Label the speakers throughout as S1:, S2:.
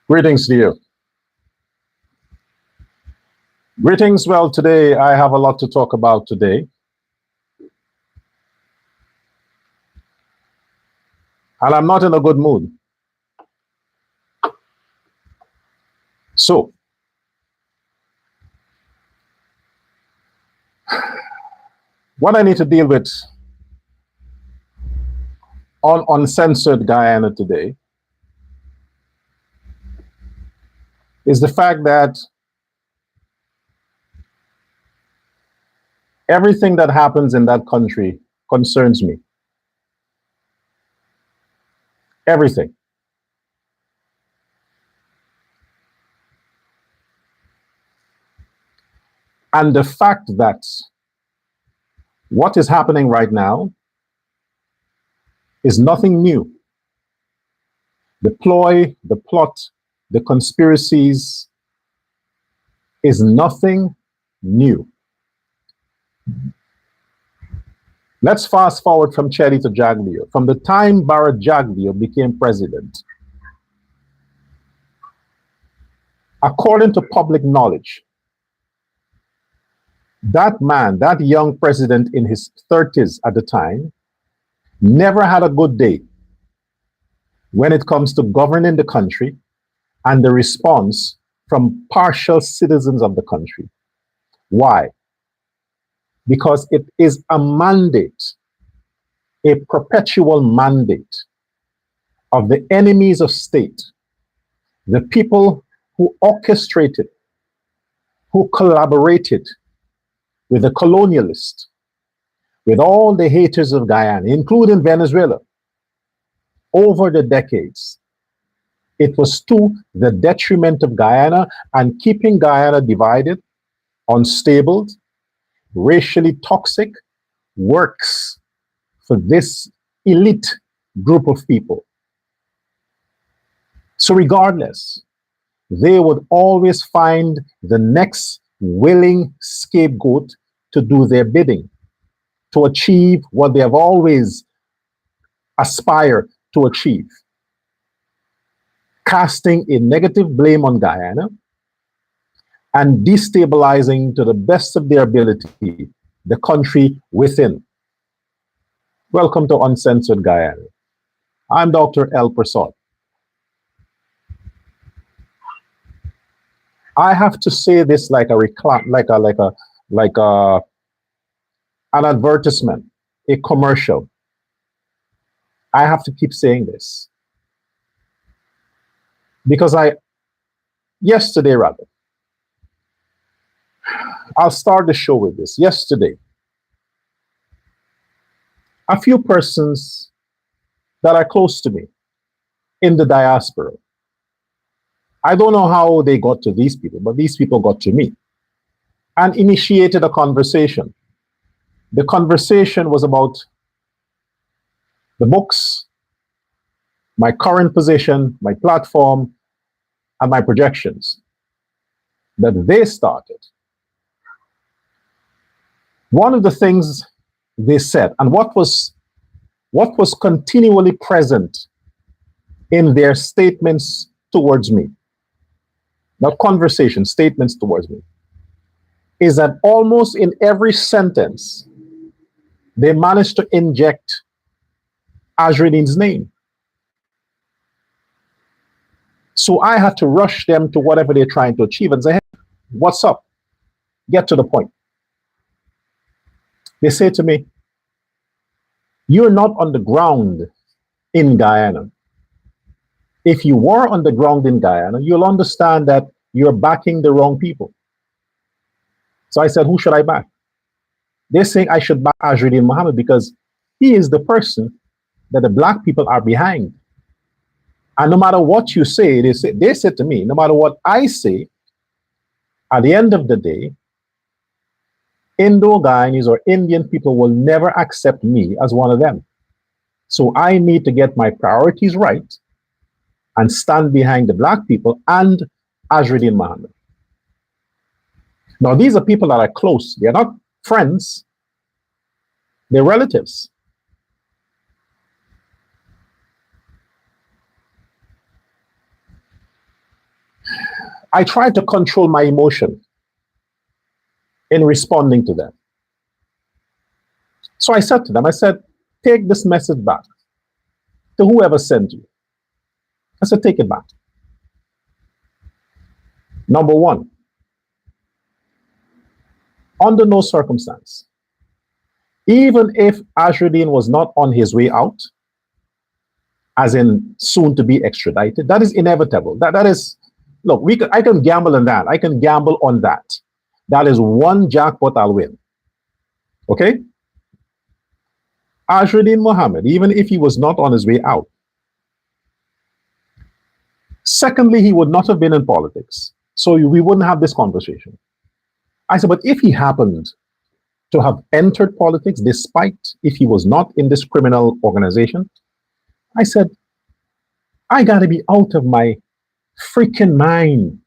S1: Greetings to you. Greetings. Well, today I have a lot to talk about today. And I'm not in a good mood. So, what I need to deal with on Uncensored Guyana today is the fact that everything that happens in that country concerns me. Everything. And the fact that what is happening right now is nothing new. The ploy, the plot, the conspiracies is nothing new. Let's fast forward from Cherry to Jaglio. From the time Barrett Jaglio became president, according to public knowledge, that man, that young president in his 30s at the time, never had a good day when it comes to governing the country and the response from partial citizens of the country. Why? Because it is a mandate, a perpetual mandate of the enemies of state, the people who orchestrated, who collaborated with the colonialists, with all the haters of Guyana, including Venezuela, over the decades. It was to the detriment of Guyana and keeping Guyana divided, unstable, racially toxic, works for this elite group of people. So regardless, they would always find the next willing scapegoat to do their bidding, to achieve what they have always aspired to achieve, casting a negative blame on Guyana and destabilizing to the best of their ability the country within. Welcome to Uncensored Guyana. I'm Dr. L. Prasad. I have to say this like a reclam, like an advertisement, a commercial. I have to keep saying this because yesterday rather, I'll start the show with this. Yesterday, a few persons that are close to me in the diaspora, I don't know how they got to these people, but these people got to me and initiated a conversation. The conversation was about the books, my current position, my platform, and my projections that they started. One of the things they said, and what was continually present in their statements towards me, not conversation, statements towards me, is that almost in every sentence, they managed to inject Azridine's name. So I had to rush them to whatever they're trying to achieve and say, hey, what's up? Get to the point. They say to me, you're not on the ground in Guyana. If you were on the ground in Guyana, you'll understand that you're backing the wrong people. So I said, who should I back? They're saying I should back Azridine Mohammed because he is the person that the black people are behind. And no matter what you say, they said to me, no matter what I say, at the end of the day, Indo-Guyanese or Indian people will never accept me as one of them. So I need to get my priorities right and stand behind the black people and Azridine Mohammed. Now, these are people that are close. They're not friends. They're relatives. I tried to control my emotion in responding to them. So I said to them, I said, take this message back to whoever sent you. I said, take it back. Number one, under no circumstance, even if Ashruddin was not on his way out, as in soon to be extradited, that is inevitable. That is, look, I can gamble on that. I can gamble on that. That is one jackpot I'll win. Okay? Ashruddin Mohammed, even if he was not on his way out. Secondly, he would not have been in politics. So we wouldn't have this conversation. I said, but if he happened to have entered politics, despite if he was not in this criminal organization, I said, I got to be out of my freaking mind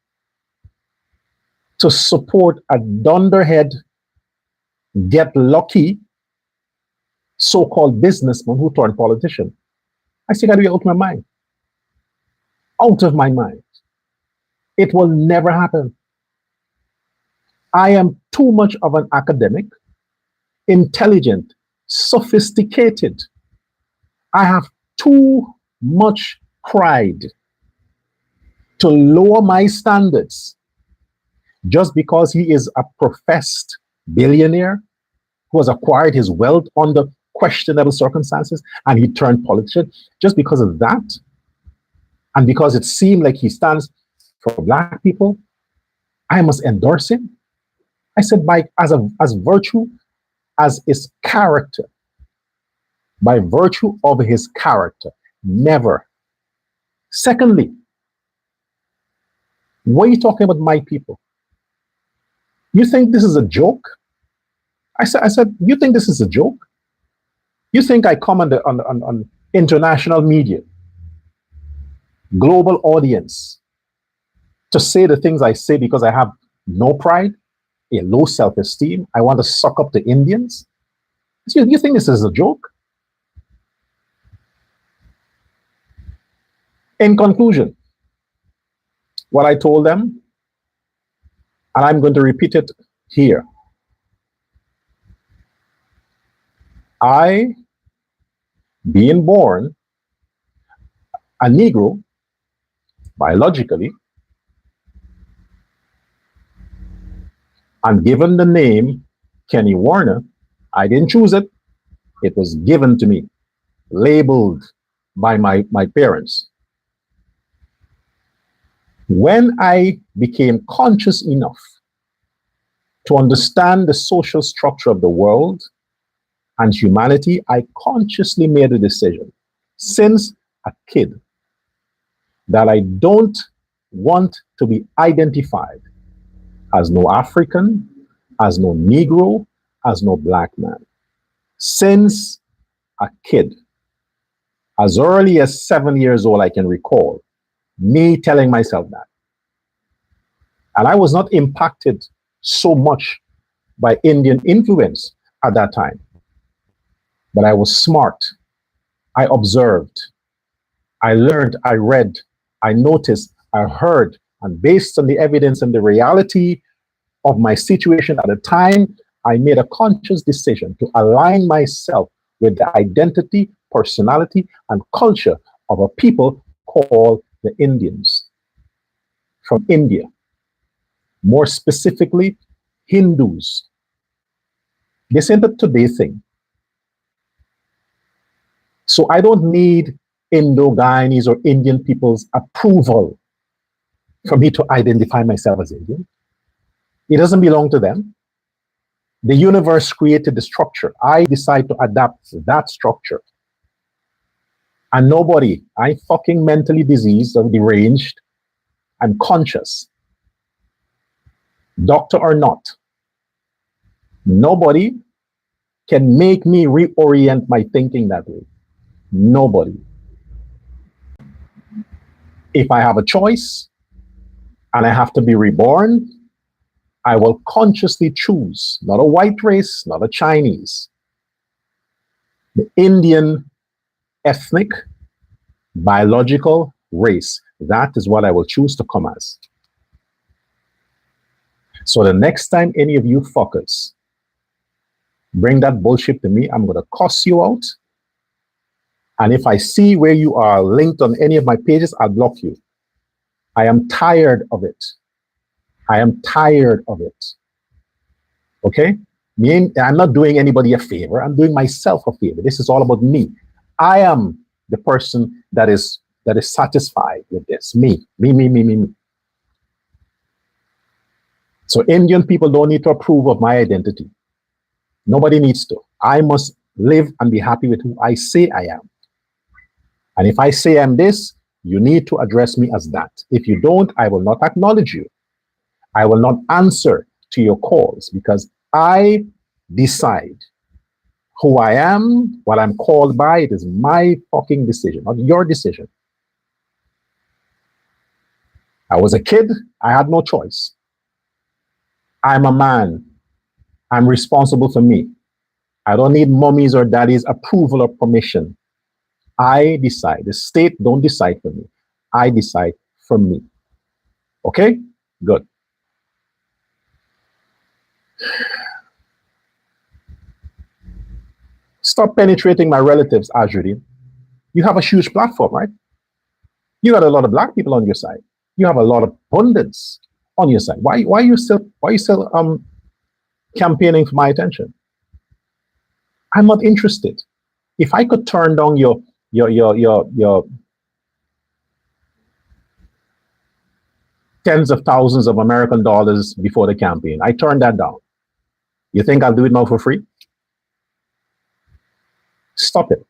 S1: to support a dunderhead, get lucky, so-called businessman who turned politician. I said, I got to be out of my mind. Out of my mind. It will never happen. I am too much of an academic, intelligent, sophisticated. I have too much pride to lower my standards just because he is a professed billionaire who has acquired his wealth under questionable circumstances and he turned politician. Just because of that, and because it seemed like he stands for Black people, I must endorse him. I said, as virtue, as his character, by virtue of his character, never. Secondly, what are you talking about my people? You think this is a joke? I said, you think this is a joke? You think I come on international media, global audience, to say the things I say because I have no pride, a low self-esteem, I want to suck up the Indians? You think this is a joke? In conclusion, what I told them, and I'm going to repeat it here. I, being born a Negro, biologically, and given the name Kenny Warner, I didn't choose it. It was given to me, labeled by my parents. When I became conscious enough to understand the social structure of the world and humanity, I consciously made a decision since a kid that I don't want to be identified as no African, as no Negro, as no Black man. Since a kid, as early as 7 years old, I can recall me telling myself that. And I was not impacted so much by Indian influence at that time. But I was smart. I observed. I learned, I read, I noticed, I heard, and based on the evidence and the reality of my situation at the time, I made a conscious decision to align myself with the identity, personality, and culture of a people called the Indians from India. More specifically, Hindus. This ain't a today thing. So I don't need Indo-Guyanese or Indian people's approval for me to identify myself as Indian. It doesn't belong to them. The universe created the structure. I decide to adapt that structure. And nobody, I'm fucking mentally diseased or deranged. I'm conscious. Doctor or not. Nobody can make me reorient my thinking that way. Nobody. If I have a choice and I have to be reborn, I will consciously choose not a white race, not a Chinese, the Indian ethnic biological race. That is what I will choose to come as. So the next time any of you fuckers bring that bullshit to me, I'm going to cuss you out. And if I see where you are linked on any of my pages, I'll block you. I am tired of it. I am tired of it. Okay? I'm not doing anybody a favor. I'm doing myself a favor. This is all about me. I am the person that is satisfied with this. Me. So Indian people don't need to approve of my identity. Nobody needs to. I must live and be happy with who I say I am. And if I say I'm this, you need to address me as that. If you don't, I will not acknowledge you. I will not answer to your calls because I decide who I am, what I'm called by. It is my fucking decision, not your decision. I was a kid. I had no choice. I'm a man. I'm responsible for me. I don't need mommy's or daddy's approval or permission. I decide. The state don't decide for me. I decide for me. Okay? Good. Stop penetrating my relatives, Ajudin. You have a huge platform, right? You got a lot of black people on your side. You have a lot of pundits on your side. Why are you still campaigning for my attention? I'm not interested. If I could turn down your tens of thousands of American dollars before the campaign, I turned that down. You think I'll do it now for free? Stop it.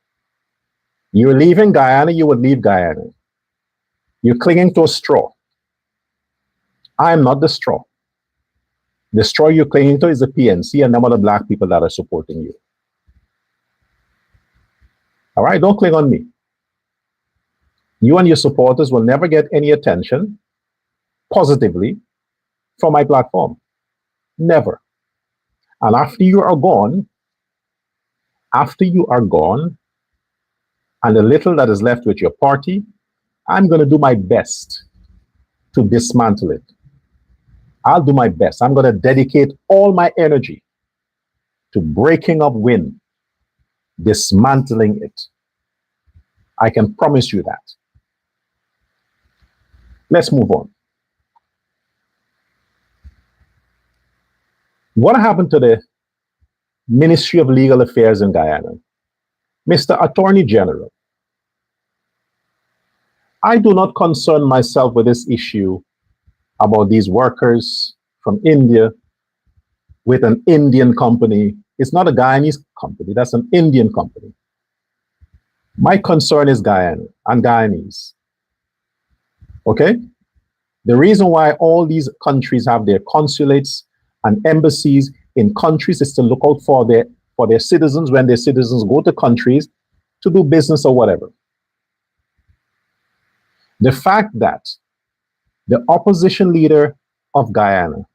S1: You're leaving Guyana, you would leave Guyana. You're clinging to a straw. I am not the straw. The straw you're clinging to is the PNC and some of the black people that are supporting you. All right, don't cling on me. You and your supporters will never get any attention positively from my platform. Never. And after you are gone, and the little that is left with your party, I'm going to do my best to dismantle it. I'll do my best. I'm going to dedicate all my energy to breaking up WIN, dismantling it. I can promise you that. Let's move on. What happened to the Ministry of Legal Affairs in Guyana? Mr. Attorney General, I do not concern myself with this issue about these workers from India with an Indian company. It's not a Guyanese company, that's an Indian company. My concern is Guyana and Guyanese. Okay? The reason why all these countries have their consulates and embassies in countries is to look out for their citizens when their citizens go to countries to do business or whatever. The fact that the opposition leader of Guyana,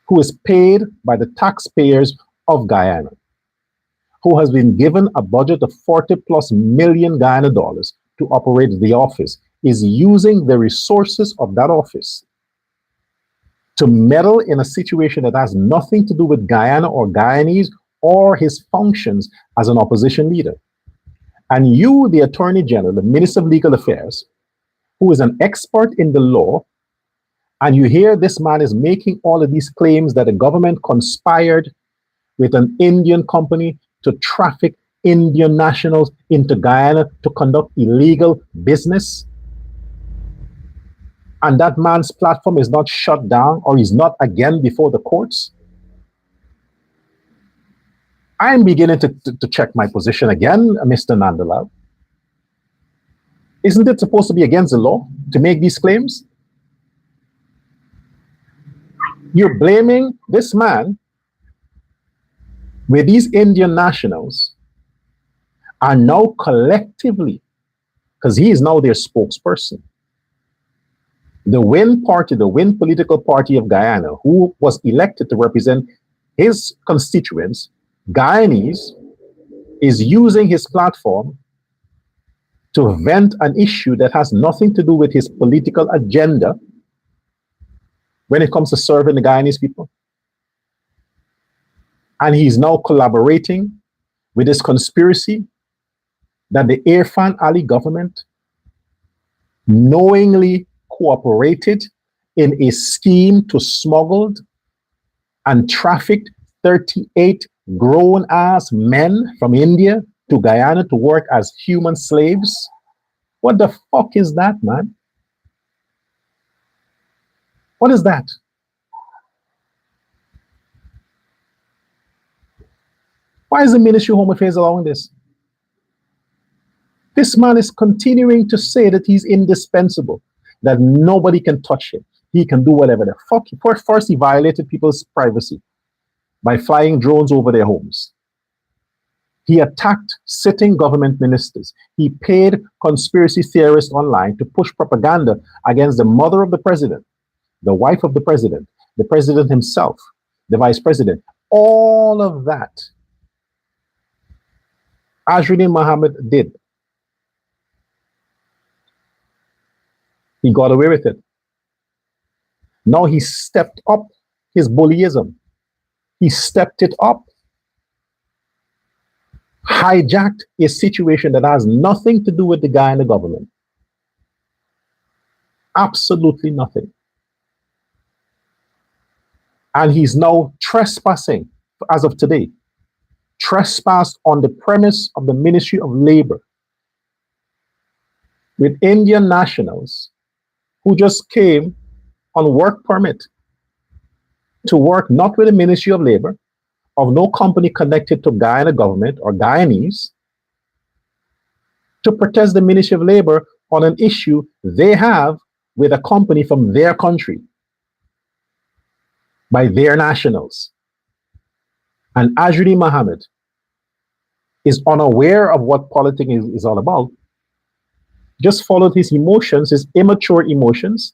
S1: who is paid by the taxpayers of Guyana, who has been given a budget of 40+ million Guyana dollars to operate the office, is using the resources of that office to meddle in a situation that has nothing to do with Guyana or Guyanese or his functions as an opposition leader. And you, the Attorney General, the Minister of Legal Affairs, who is an expert in the law, and you hear this man is making all of these claims that the government conspired with an Indian company to traffic Indian nationals into Guyana to conduct illegal business. And that man's platform is not shut down or is not again before the courts. I am beginning to check my position again, Mr. Nandalal. Isn't it supposed to be against the law to make these claims? You're blaming this man where these Indian nationals are now collectively, because he is now their spokesperson. The WIN party, the WIN political party of Guyana, who was elected to represent his constituents, Guyanese, is using his platform to vent an issue that has nothing to do with his political agenda when it comes to serving the Guyanese people. And he's now collaborating with this conspiracy that the Irfan Ali government knowingly cooperated in a scheme to smuggle and traffic 38 grown-ass men from India to Guyana to work as human slaves. What the fuck is that, man? What is that? Why is the Ministry of Home Affairs allowing this? This man is continuing to say that he's indispensable, that nobody can touch him. He can do whatever the fuck. First, he violated people's privacy by flying drones over their homes. He attacked sitting government ministers. He paid conspiracy theorists online to push propaganda against the mother of the president, the wife of the president himself, the vice president. All of that Extradition Mohammed did. He got away with it. Now he stepped up his bullyism. He stepped it up. Hijacked a situation that has nothing to do with the Guyana government. Absolutely nothing. And he's now trespassing, as of today, trespassed on the premise of the Ministry of Labor with Indian nationals who just came on work permit to work not with the Ministry of Labor, of no company connected to Guyana government or Guyanese, to protest the Ministry of Labor on an issue they have with a company from their country by their nationals. And Extradition Mohammed is unaware of what politics is all about, just followed his emotions, his immature emotions,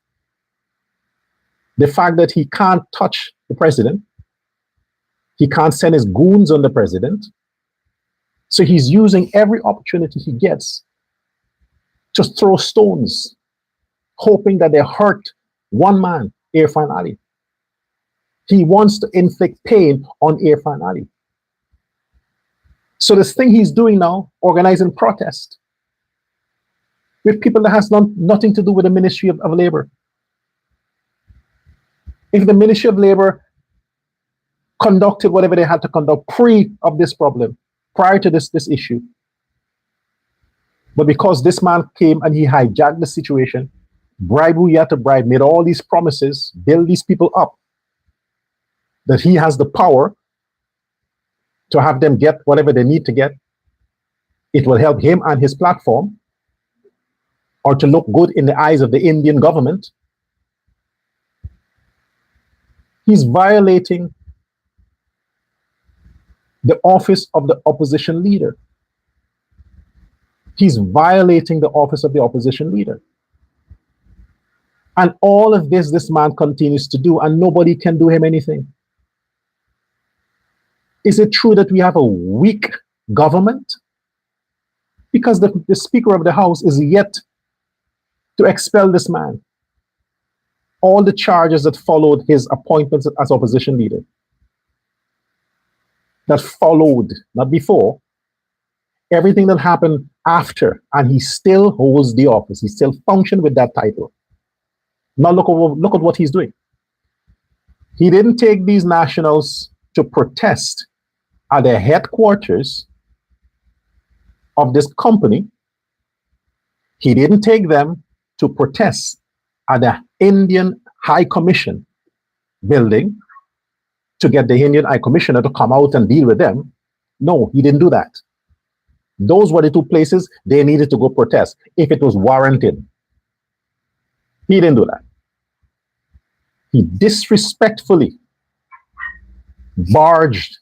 S1: the fact that he can't touch the president, he can't send his goons on the president, so he's using every opportunity he gets to throw stones, hoping that they hurt one man, Irfan Ali. He wants to inflict pain on Irfan Ali. So this thing he's doing now, organizing protest with people that has nothing to do with the Ministry of Labor. If the Ministry of Labor conducted whatever they had to conduct pre of this problem, prior to this issue, but because this man came and he hijacked the situation, bribed who he had to bribe, made all these promises, build these people up, that he has the power to have them get whatever they need to get. It will help him and his platform, or to look good in the eyes of the Indian government. He's violating the office of the opposition leader. He's violating the office of the opposition leader. And all of this man continues to do, and nobody can do him anything. Is it true that we have a weak government? Because the Speaker of the House is yet to expel this man. All the charges that followed his appointment as opposition leader, that followed, not before, everything that happened after, and he still holds the office. He still functions with that title. Now look at what he's doing. He didn't take these nationals to protest at the headquarters of this company. He didn't take them to protest at the Indian High Commission building to get the Indian High Commissioner to come out and deal with them. No, he didn't do that. Those were the two places they needed to go protest if it was warranted. He didn't do that. He disrespectfully barged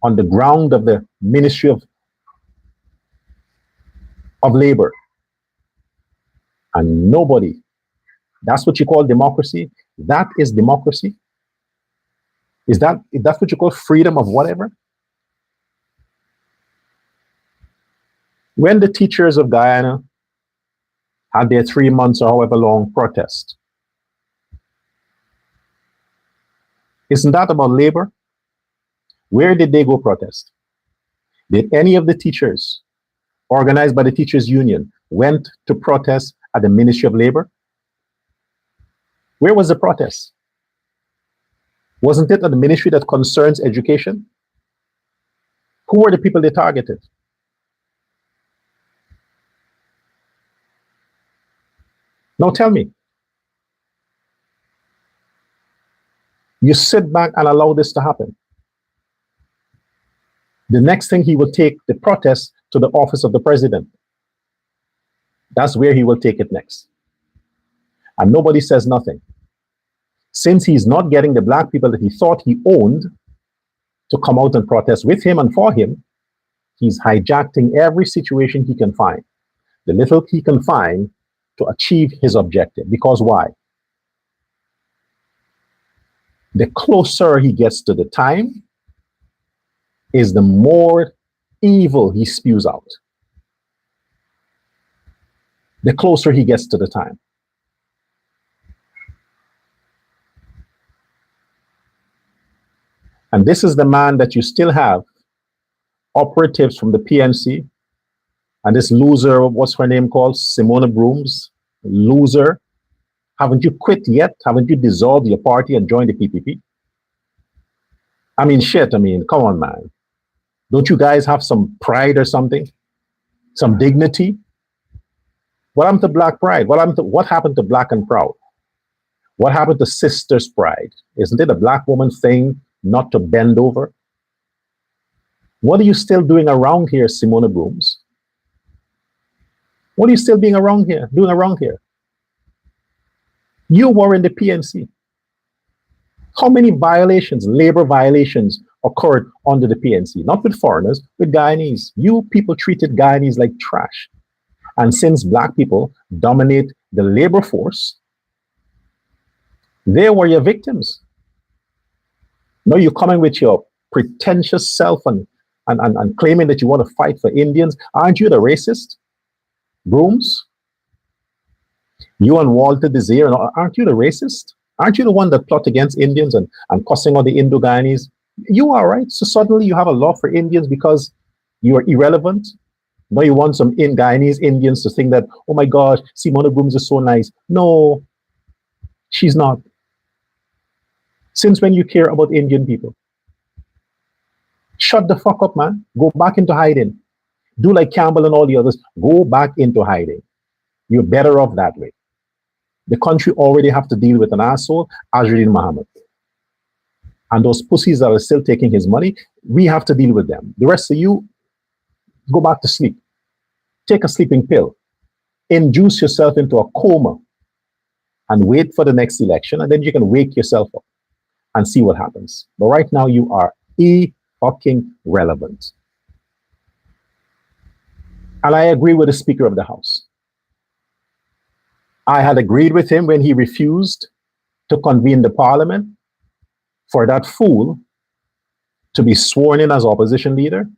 S1: on the ground of the Ministry of Labor. And nobody, that's what you call democracy? That is democracy? Is that what you call freedom of whatever? When the teachers of Guyana had their 3 months or however long protest, Isn't that about labor? Where did they go protest? Did any of the teachers, organized by the teachers union, went to protest at the Ministry of Labor? Where was the protest? Wasn't it at the ministry that concerns education? Who were the people they targeted? Now tell me. You sit back and allow this to happen. The next thing, he will take the protest to the office of the president. That's where he will take it next. And nobody says nothing. Since he's not getting the black people that he thought he owned to come out and protest with him and for him, he's hijacking every situation he can find, the little he can find, to achieve his objective. Because why? The closer he gets to the time, is the more evil he spews out. The closer he gets to the time. And this is the man that you still have operatives from the PNC, and this loser, what's her name called? Simona Brooms, loser. Haven't you quit yet? Haven't you dissolved your party and joined the PPP? I mean, shit, I mean, come on, man. Don't you guys have some pride or something? Some dignity? What happened to black pride? What happened to black and proud? What happened to sisters' pride? Isn't it a black woman thing not to bend over? What are you still doing around here, Simona Brooms? What are you still doing around here? You were in the PNC. How many violations, labor violations, occurred under the PNC? Not with foreigners, with Guyanese. You people treated Guyanese like trash. And since black people dominate the labor force, they were your victims. Now you're coming with your pretentious self and claiming that you want to fight for Indians. Aren't you the racist? Brooms? You and Walter Desir, aren't you the racist? Aren't you the one that plot against Indians and cussing on the Indo-Guyanese? You are, right? So suddenly you have a law for Indians because you are irrelevant. Now you want some Guyanese Indians to think that, oh my gosh, Simona Brooms is so nice. No, she's not. Since when you care about Indian people? Shut the fuck up, man. Go back into hiding. Do like Campbell and all the others. Go back into hiding. You're better off that way. The country already have to deal with an asshole, Azrin Mohammed. And those pussies that are still taking his money, we have to deal with them. The rest of you, go back to sleep. Take a sleeping pill. Induce yourself into a coma and wait for the next election, and then you can wake yourself up and see what happens. But right now you are fucking relevant. And I agree with the Speaker of the House. I had agreed with him when he refused to convene the Parliament for that fool to be sworn in as opposition leader.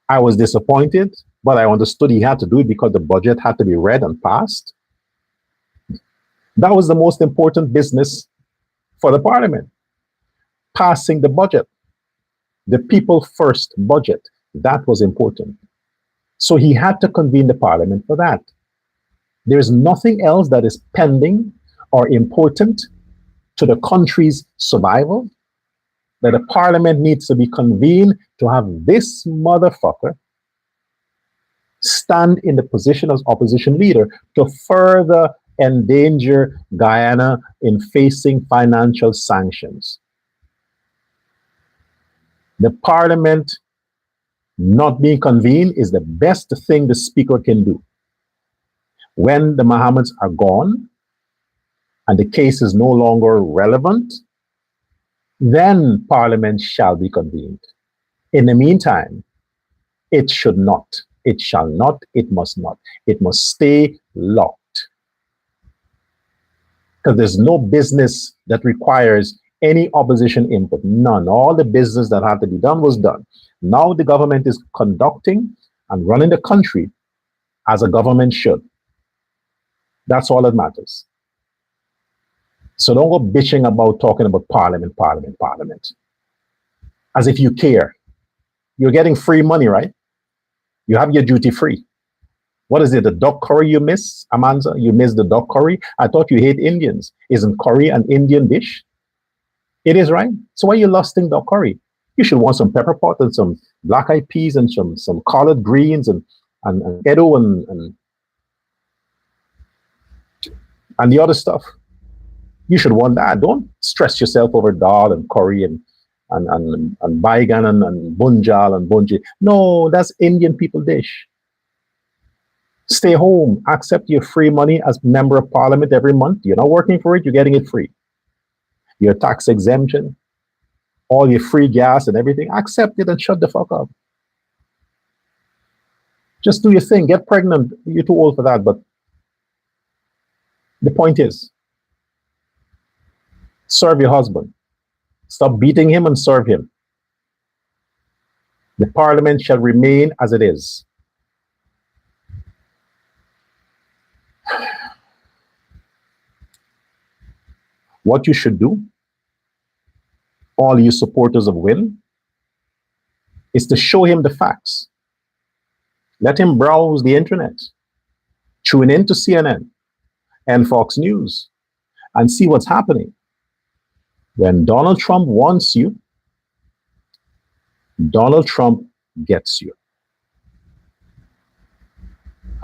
S1: I was disappointed, but I understood he had to do it because the budget had to be read and passed. That was the most important business for the Parliament. Passing the budget. The people first budget. That was important. So he had to convene the Parliament for that. There's nothing else that is pending or important to the country's survival that the Parliament needs to be convened to have this motherfucker stand in the position as opposition leader to further endanger Guyana in facing financial sanctions. The Parliament not being convened is the best thing the Speaker can do. When the Mohammeds are gone and the case is no longer relevant, then Parliament shall be convened. In the meantime, it should not, it shall not, it must not. It must stay locked. Because there's no business that requires any opposition input, none. All the business that had to be done was done. Now the government is conducting and running the country as a government should. That's all that matters. So don't go bitching about talking about parliament, parliament, parliament. As if you care. You're getting free money, right? You have your duty free. What is it, the duck curry you miss, Amanda? You miss the duck curry? I thought you hate Indians. Isn't curry an Indian dish? It is, right? So why are you lusting duck curry? You should want some pepper pot and some black eyed peas and some collard greens and edo and the other stuff. You should want that. Don't stress yourself over dal and curry and baigan and bunjal and bunji. No, that's Indian people dish. Stay home. Accept your free money as member of parliament every month. You're not working for it. You're getting it free. Your tax exemption, all your free gas and everything. Accept it and shut the fuck up. Just do your thing. Get pregnant. You're too old for that. But the point is, serve your husband. Stop beating him and serve him. The parliament shall remain as it is. What you should do, all you supporters of Win, is to show him the facts. Let him browse the internet, tune in to CNN and Fox News, and see what's happening. When Donald Trump wants you, Donald Trump gets you.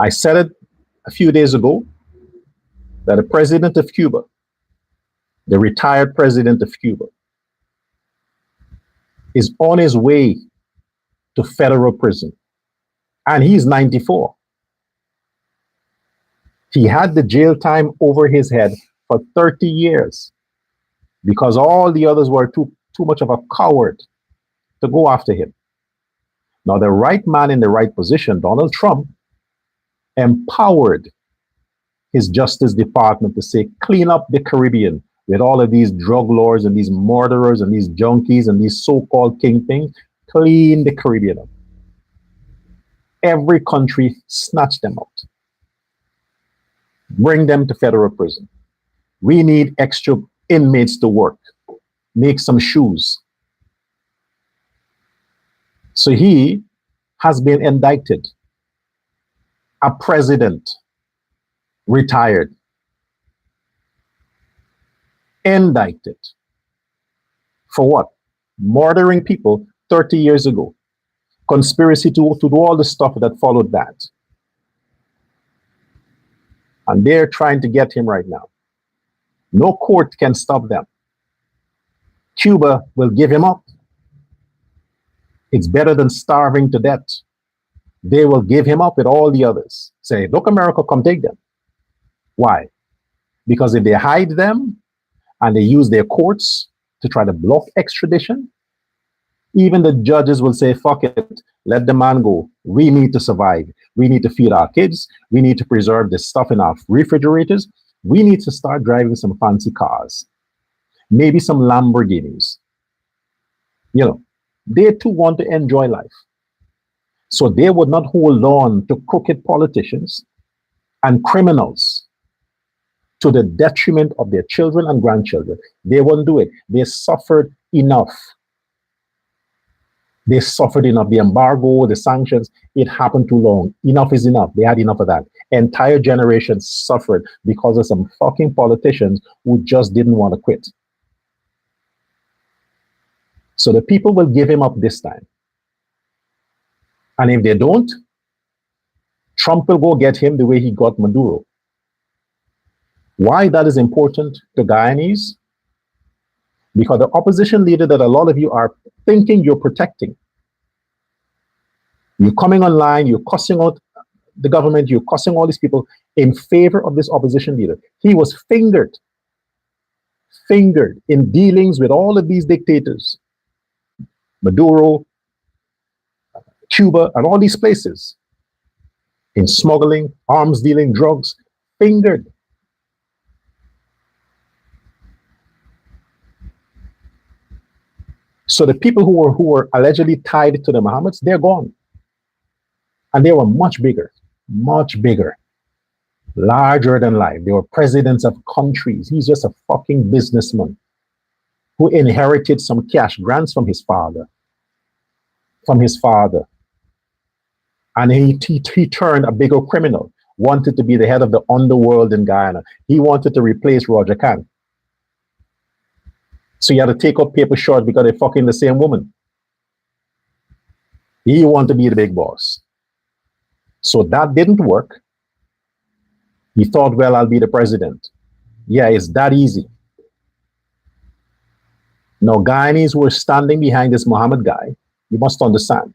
S1: I said it a few days ago that the president of Cuba, the retired president of Cuba, is on his way to federal prison. And he's 94. He had the jail time over his head for 30 years because all the others were too much of a coward to go after him. Now, the right man in the right position, Donald Trump, empowered his Justice Department to say, clean up the Caribbean with all of these drug lords and these murderers and these junkies and these so-called kingpins. Clean the Caribbean up. Every country snatch them out. Bring them to federal prison. We need extra inmates to work. Make some shoes. So he has been indicted. A president, retired, indicted. For what? Murdering people 30 years ago. Conspiracy to do all the stuff that followed that. And they're trying to get him right now. No court can stop them. Cuba will give him up. It's better than starving to death. They will give him up with all the others. Say, look, America, come take them. Why? Because if they hide them and they use their courts to try to block extradition, even the judges will say, fuck it, let the man go. We need to survive. We need to feed our kids. We need to preserve the stuff in our refrigerators. We need to start driving some fancy cars. Maybe some Lamborghinis. You know, they too want to enjoy life. So they would not hold on to crooked politicians and criminals to the detriment of their children and grandchildren. They won't do it. They suffered enough. They suffered enough. The embargo, the sanctions, it happened too long. Enough is enough. They had enough of that. Entire generations suffered because of some fucking politicians who just didn't want to quit. So the people will give him up this time. And if they don't, Trump will go get him the way he got Maduro. Why that is important to Guyanese? Because the opposition leader that a lot of you are thinking you're protecting, you're coming online, you're cussing out the government, you're cussing all these people in favor of this opposition leader. He was fingered in dealings with all of these dictators, Maduro, Cuba, and all these places, in smuggling, arms dealing, drugs, fingered. So the people who were allegedly tied to the Mohammeds, they're gone. And they were much bigger, much bigger. larger than life. They were presidents of countries. He's just a fucking businessman who inherited some cash grants from his father. And he turned a bigger criminal, wanted to be the head of the underworld in Guyana. He wanted to replace Roger Khan. So he had to take up paper short because they're fucking the same woman. He wanted to be the big boss. So that didn't work. He thought, well, I'll be the president. Yeah, it's that easy. Now, Guyanese who are standing behind this Mohammed guy, you must understand.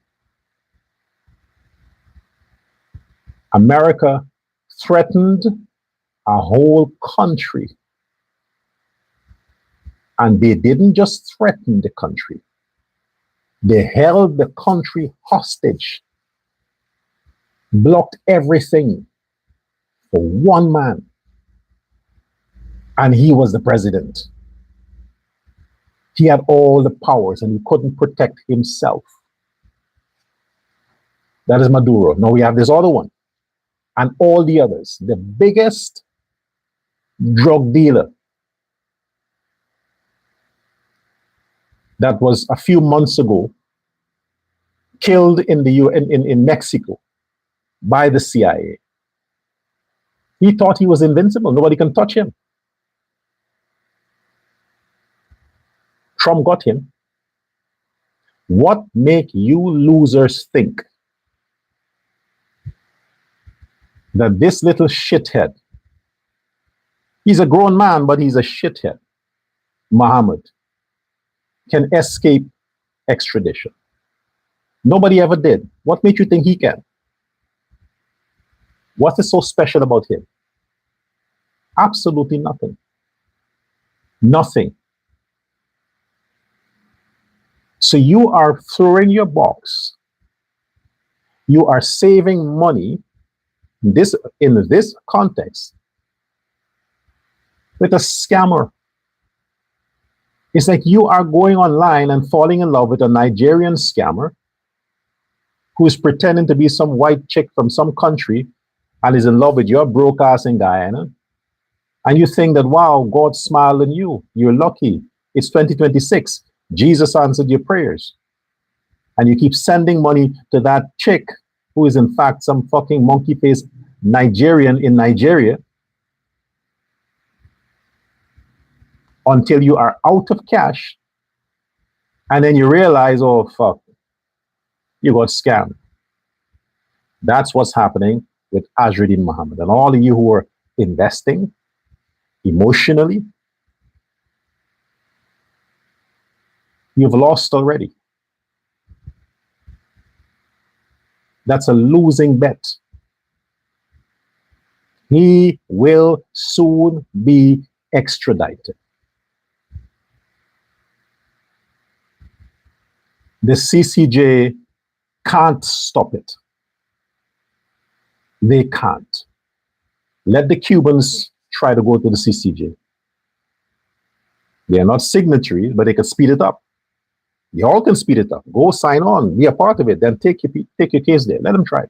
S1: America threatened a whole country. And they didn't just threaten the country. They held the country hostage, blocked everything for one man. And he was the president. He had all the powers and he couldn't protect himself. That is Maduro. Now we have this other one. And all the others. The biggest drug dealer that was a few months ago killed in Mexico by the CIA. He thought he was invincible. Nobody can touch him. Trump got him. What make you losers think that this little shithead, he's a grown man, but he's a shithead, Mohammed, can escape extradition? Nobody ever did. What makes you think he can? What is so special about him? Absolutely nothing. Nothing. So you are throwing your box. You are saving money in this context with a scammer. It's like you are going online and falling in love with a Nigerian scammer who is pretending to be some white chick from some country and is in love with your broke ass in Guyana. And you think that, wow, God smiled on you. You're lucky. It's 2026. Jesus answered your prayers. And you keep sending money to that chick who is in fact some fucking monkey-faced Nigerian in Nigeria until you are out of cash. And then you realize, oh, fuck, you got scammed. That's what's happening with Azruddin Mohammed. And all of you who are investing emotionally, you've lost already. That's a losing bet. He will soon be extradited. The CCJ can't stop it. They can't. Let the Cubans try to go to the CCJ. They are not signatories, but they can speed it up. They all can speed it up. Go sign on, be a part of it, then take your case there. Let them try.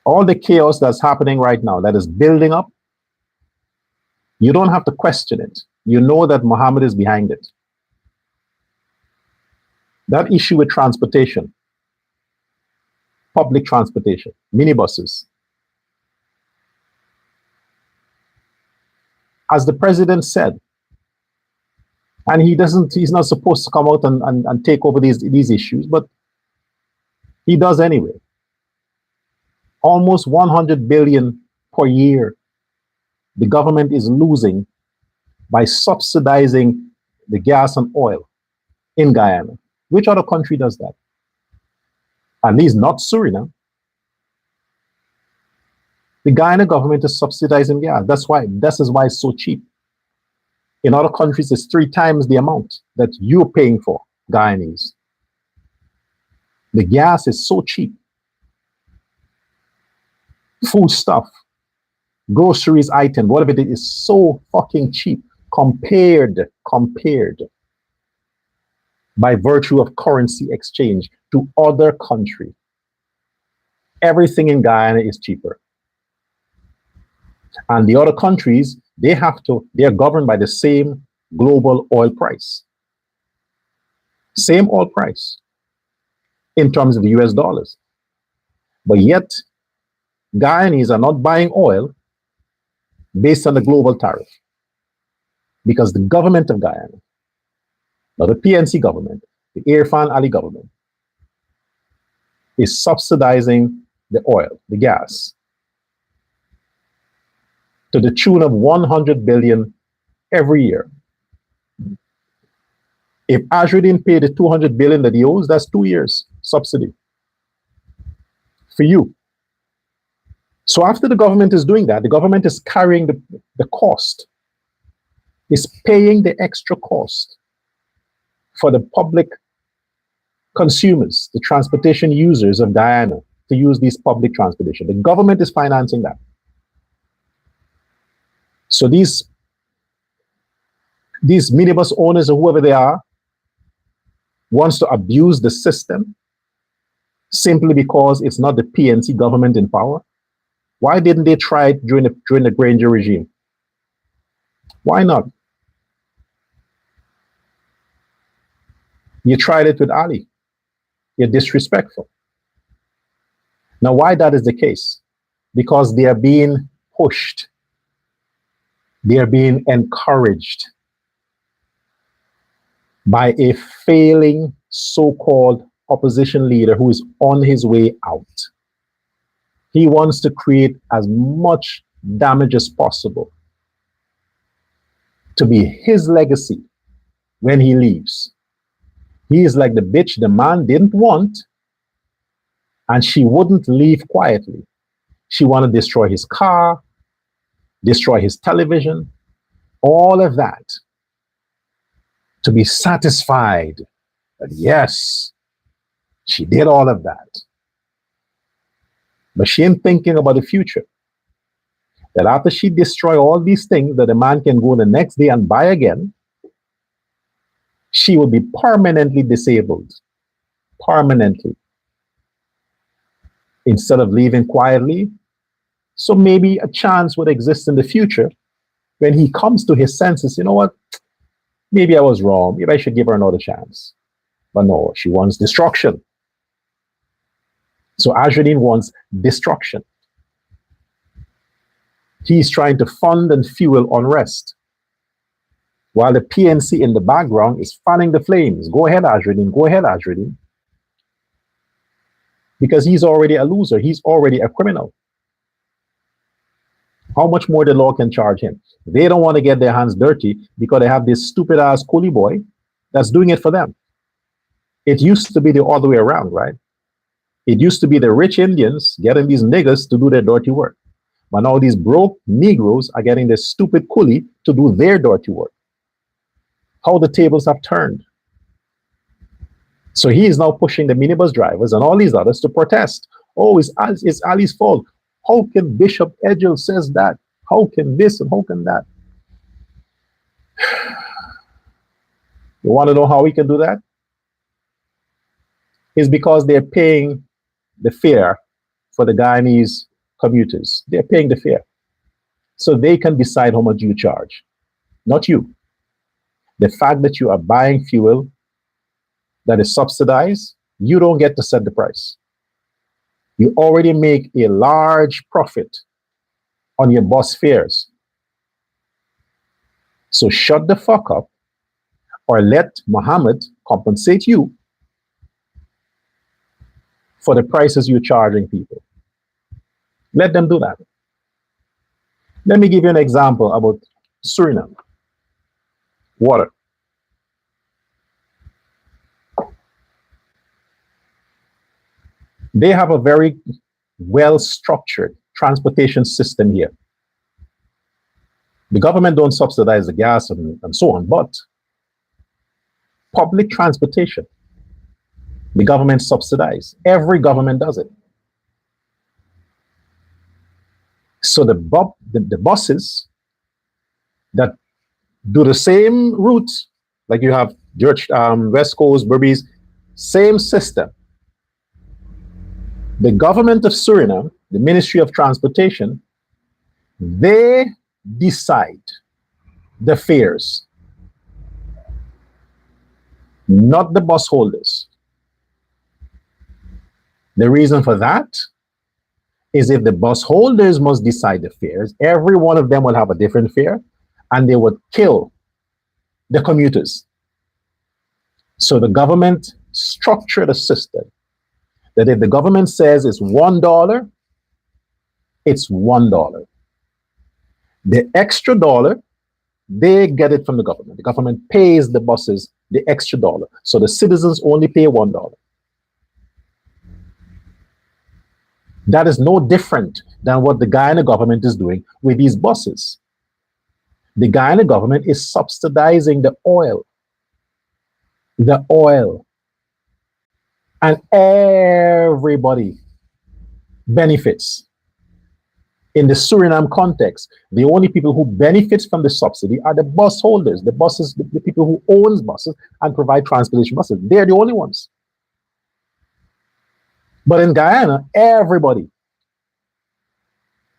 S1: All the chaos that's happening right now, that is building up, you don't have to question it. You know that Mohammed is behind it. That issue with transportation, public transportation, minibuses. As the president said, and he's not supposed to come out and take over these issues, but he does anyway. Almost 100 billion per year the government is losing by subsidizing the gas and oil in Guyana. Which other country does that? At least not Suriname. The Guyana government is subsidizing gas. This is why it's so cheap. In other countries, it's 3 times the amount that you're paying for, Guyanese. The gas is so cheap. Food stuff, groceries item, whatever it is so fucking cheap compared by virtue of currency exchange to other countries. everything in Guyana is cheaper. And the other countries, they are governed by the same global oil price. Same oil price in terms of the US dollars. But yet, Guyanese are not buying oil based on the global tariff because the government of Guyana, not the PNC government, the Irfan Ali government, is subsidizing the oil, the gas, to the tune of 100 billion every year. If Azradin paid the 200 billion that he owes, that's 2 years subsidy for you. So after the government is doing that, the government is carrying the cost, is paying the extra cost for the public consumers, the transportation users of Guyana, to use these public transportation. The government is financing that. So these minibus owners or whoever they are wants to abuse the system simply because it's not the PNC government in power. Why didn't they try it during the Granger regime? Why not? You tried it with Ali. You're disrespectful. Now, why that is the case? Because they are being pushed. They are being encouraged by a failing so-called opposition leader who is on his way out. He wants to create as much damage as possible to be his legacy when he leaves. He is like the bitch the man didn't want, and she wouldn't leave quietly. She wanted to destroy his car, destroy his television, all of that, to be satisfied that yes, she did all of that. But she ain't thinking about the future. That after she destroy all these things that a man can go the next day and buy again, she will be permanently disabled. Permanently. Instead of leaving quietly. So maybe a chance would exist in the future when he comes to his senses. You know what? Maybe I was wrong. Maybe I should give her another chance. But no, she wants destruction. So Azradin wants destruction. He's trying to fund and fuel unrest, while the PNC in the background is fanning the flames. Go ahead, Azradin. Go ahead, Azradin. Because he's already a loser. He's already a criminal. How much more the law can charge him? They don't want to get their hands dirty because they have this stupid ass coolie boy that's doing it for them. It used to be the other way around, right? It used to be the rich Indians getting these niggas to do their dirty work. But now these broke Negroes are getting this stupid coolie to do their dirty work. How the tables have turned. So he is now pushing the minibus drivers and all these others to protest. Oh, it's Ali's fault. How can Bishop Edgel says that? How can this and how can that? You want to know how we can do that? It's because they're paying the fare for the Guyanese commuters. They're paying the fare. So they can decide how much you charge, not you. The fact that you are buying fuel that is subsidized, you don't get to set the price. You already make a large profit on your bus fares. So shut the fuck up or let Mohammed compensate you for the prices you're charging people. Let them do that. Let me give you an example about Suriname. Water. They have a very well-structured transportation system here. The government don't subsidize the gas and so on, but public transportation, the government subsidizes. Every government does it. So the buses that do the same routes, like you have West Coast, Berbice, same system. The government of Suriname, the Ministry of Transportation, they decide the fares, not the bus holders. The reason for that is if the bus holders must decide the fares, every one of them will have a different fare, and they would kill the commuters. So the government structured a system that if the government says it's $1, it's $1. The extra dollar, they get it from the government. The government pays the buses the extra dollar. So the citizens only pay $1. That is no different than what the Guyana government is doing with these buses. The Guyana government is subsidizing the oil. The oil. And everybody benefits. In the Suriname context, the only people who benefit from the subsidy are the bus holders, the buses, the people who owns buses and provide transportation buses. They're the only ones. But in Guyana, everybody,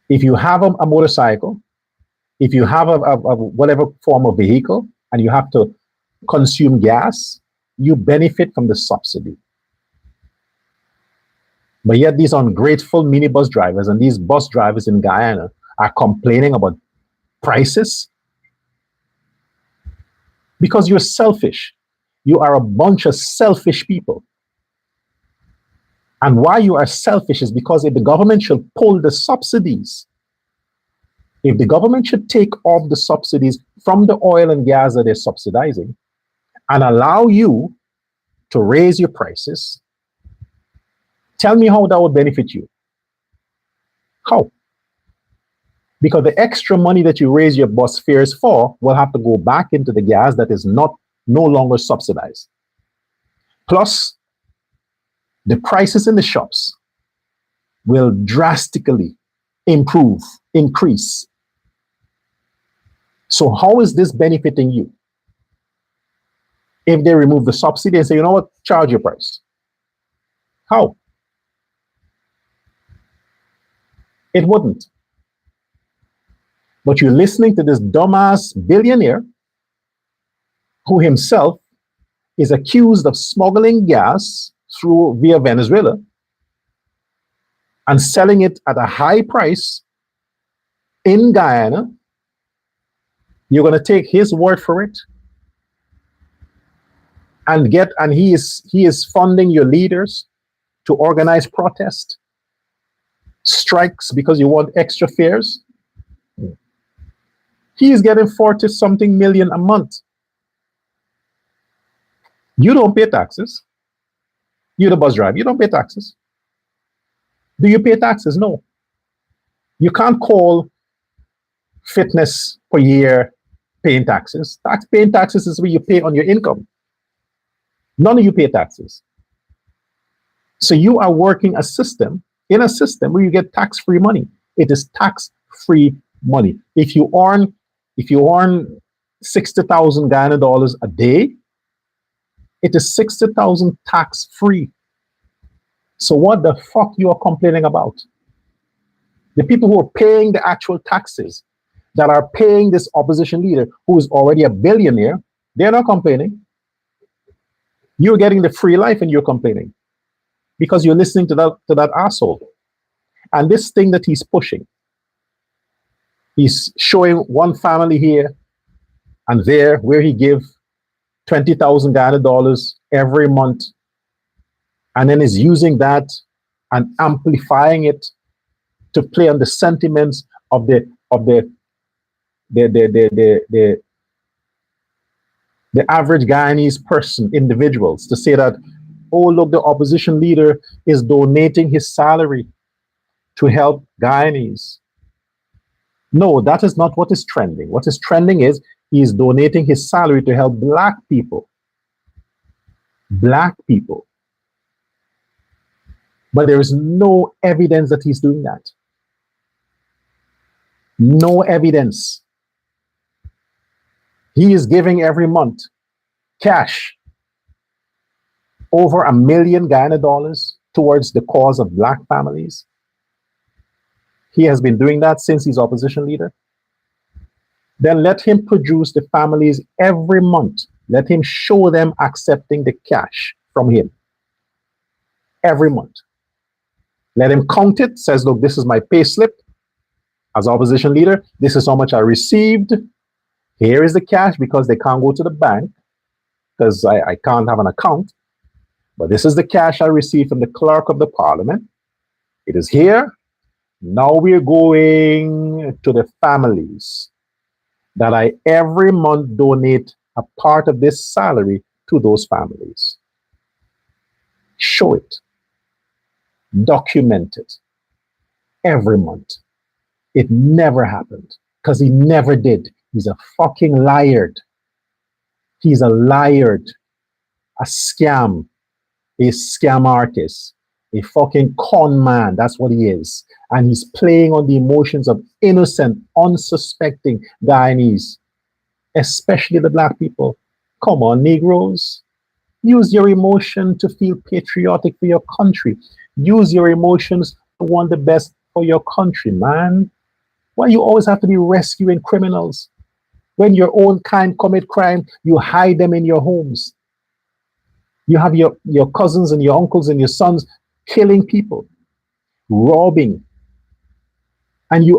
S1: if you have a motorcycle, if you have a whatever form of vehicle, and you have to consume gas, you benefit from the subsidy. But yet these ungrateful minibus drivers and these bus drivers in Guyana are complaining about prices because you're selfish. You are a bunch of selfish people. And why you are selfish is because if the government should pull the subsidies, if the government should take off the subsidies from the oil and gas that they're subsidizing and allow you to raise your prices, tell me how that would benefit you. How? Because the extra money that you raise your bus fares for will have to go back into the gas that is no longer subsidized. Plus, the prices in the shops will drastically increase. So how is this benefiting you? If they remove the subsidy and say, you know what, charge your price. How? It wouldn't. But you're listening to this dumbass billionaire who himself is accused of smuggling gas via Venezuela and selling it at a high price in Guyana. You're going to take his word for it and he is funding your leaders to organize protest, strikes because you want extra fares. He is getting 40-something million a month. You don't pay taxes. You're the bus driver. You don't pay taxes. Do you pay taxes? No. You can't call fitness per year paying taxes. Paying taxes is what you pay on your income. None of you pay taxes. So you are working in a system where you get tax-free money. It is tax-free money. If you earn 60,000 Guyana dollars a day, it is 60,000 tax-free. So what the fuck you are complaining about? The people who are paying the actual taxes, that are paying this opposition leader who is already a billionaire, they're not complaining. You're getting the free life and you're complaining because you're listening to that asshole. And this thing that he's pushing, he's showing one family here and there where he gives 20,000 Guyana dollars every month, and then is using that and amplifying it to play on the sentiments of the average Guyanese person, individuals, to say that, oh, look, the opposition leader is donating his salary to help Guyanese. No, that is not what is trending. What is trending is he is donating his salary to help black people. Black people. But there is no evidence that he's doing that. No evidence. He is giving every month cash over $1 million Guyana dollars towards the cause of black families. He has been doing that since he's opposition leader. Then let him produce the families every month. Let him show them accepting the cash from him every month. Let him count it, says, look, this is my pay slip as opposition leader. This is how much I received. Here is the cash, because they can't go to the bank because I can't have an account. But this is the cash I received from the clerk of the parliament. It is here. Now we're going to the families that I every month donate a part of this salary to those families. Show it. Document it. Every month. It never happened because he never did. He's a fucking liar. He's a liar, a scam artist, a fucking con man. That's what he is. And he's playing on the emotions of innocent, unsuspecting Guyanese, especially the black people. Come on, Negroes. Use your emotion to feel patriotic for your country. Use your emotions to want the best for your country, man. Why you always have to be rescuing criminals? When your own kind commit crime, you hide them in your homes. You have your cousins and your uncles and your sons killing people, robbing. And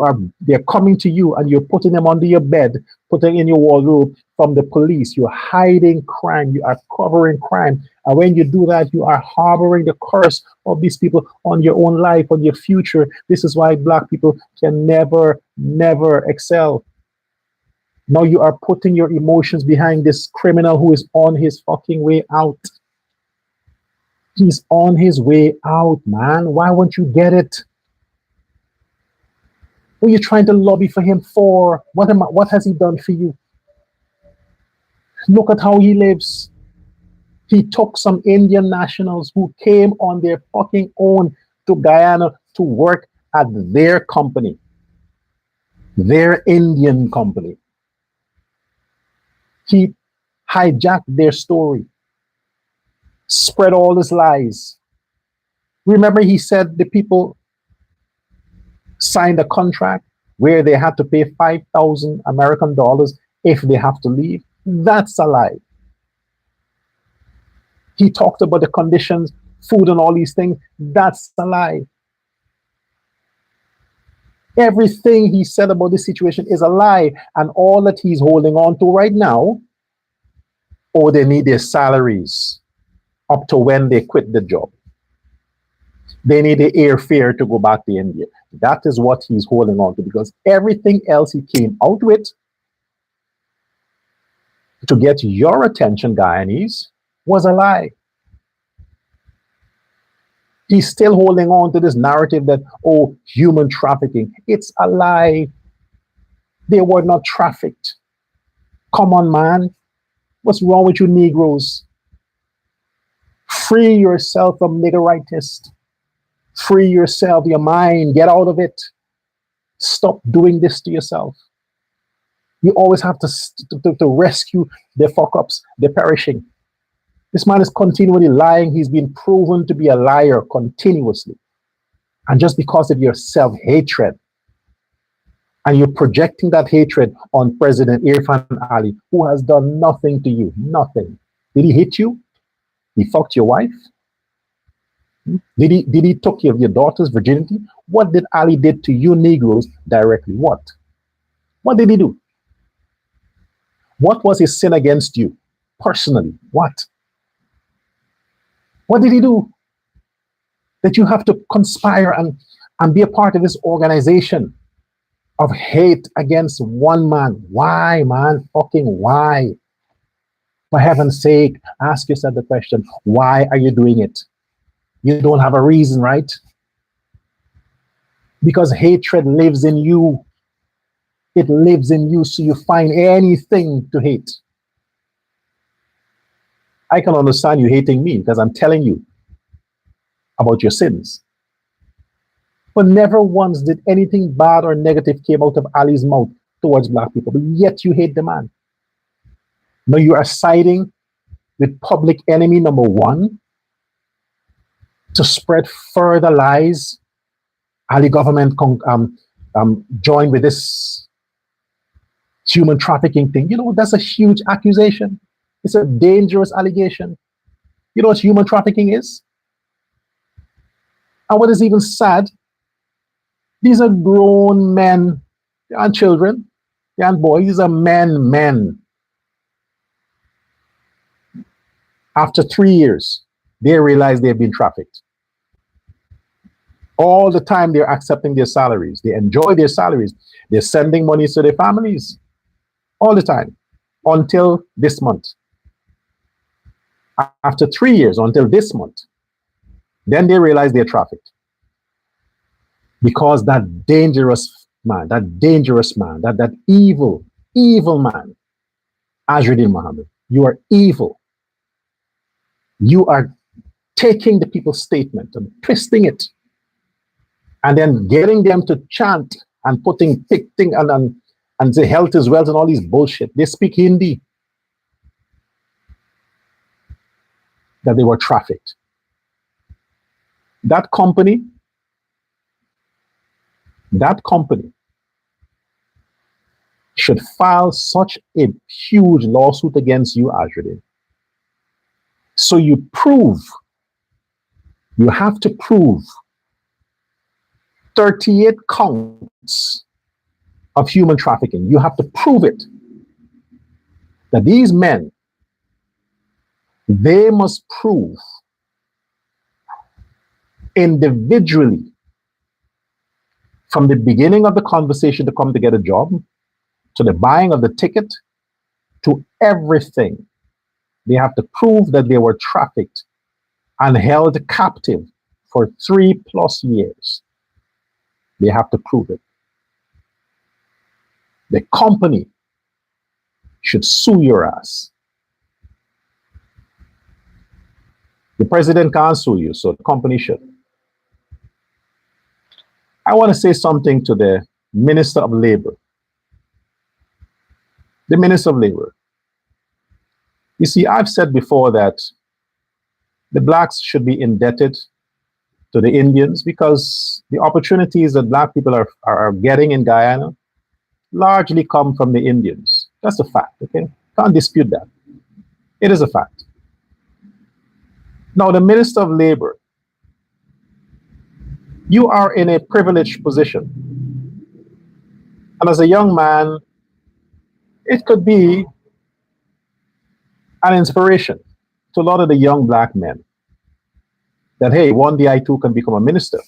S1: they're coming to you and you're putting them under your bed, putting in your wardrobe from the police. You're hiding crime. You are covering crime. And when you do that, you are harboring the curse of these people on your own life, on your future. This is why black people can never, never excel. Now you are putting your emotions behind this criminal who is on his fucking way out. He's on his way out, man. Why won't you get it? What are you trying to lobby for him for? What has he done for you? Look at how he lives. He took some Indian nationals who came on their fucking own to Guyana to work at their company, their Indian company. He hijacked their story, spread all his lies. Remember, he said the people signed a contract where they had to pay 5,000 American dollars if they have to leave. That's a lie. He talked about the conditions, food and all these things. That's a lie. Everything he said about this situation is a lie. And all that he's holding on to right now, they need their salaries up to when they quit the job. They need the airfare to go back to India. That is what he's holding on to, because everything else he came out with to get your attention, Guyanese, was a lie. He's still holding on to this narrative that, human trafficking. It's a lie. They were not trafficked. Come on, man. What's wrong with you Negroes? Free yourself from niggeritis. Free yourself, your mind, get out of it. Stop doing this to yourself. You always have to rescue the fuck-ups, the perishing. This man is continually lying. He's been proven to be a liar continuously. And just because of your self-hatred, and you're projecting that hatred on President Irfan Ali, who has done nothing to you, nothing. Did he hit you? He fucked your wife? Did he took your daughter's virginity? What did Ali did to you Negroes directly? What? What did he do? What was his sin against you personally? What? What did he do that you have to conspire and be a part of this organization of hate against one man? Why, man? Fucking why? For heaven's sake, ask yourself the question, why are you doing it? You don't have a reason, right? Because hatred lives in you. It lives in you, so you find anything to hate. I can understand you hating me because I'm telling you about your sins. But never once did anything bad or negative came out of Ali's mouth towards black people, but yet you hate the man. Now you are siding with public enemy number one. to spread further lies. Ali government joined with this human trafficking thing. You know, that's a huge accusation. It's a dangerous allegation. You know what human trafficking is? And what is even sad, these are grown men. They aren't children. They aren't boys. These are men. After 3 years, they realize they've been trafficked. All the time they're accepting their salaries. They enjoy their salaries. They're sending money to their families all the time until this month. After 3 years, until this month, then they realize they're trafficked. Because that dangerous man, that evil man, Azruddin Mohammed, you are evil. You are taking the people's statement and twisting it, and then getting them to chant and putting thing and say health is wealth and all these bullshit. They speak Hindi. That they were trafficked. That company should file such a huge lawsuit against you, Azruddin. So you have to prove 38 counts of human trafficking. You have to prove it. That these men, they must prove individually, from the beginning of the conversation to come to get a job, to the buying of the ticket, to everything. They have to prove that they were trafficked and held captive for 3+ years. They have to prove it. The company should sue your ass. The president can't sue you, so the company should. I want to say something to the Minister of Labor. The Minister of Labor. You see, I've said before that the blacks should be indebted to the Indians because the opportunities that black people are getting in Guyana largely come from the Indians. That's a fact, okay? Can't dispute that. It is a fact. Now, the Minister of Labor, you are in a privileged position. And as a young man, it could be an inspiration to a lot of the young black men that, hey, one day I too can become a minister.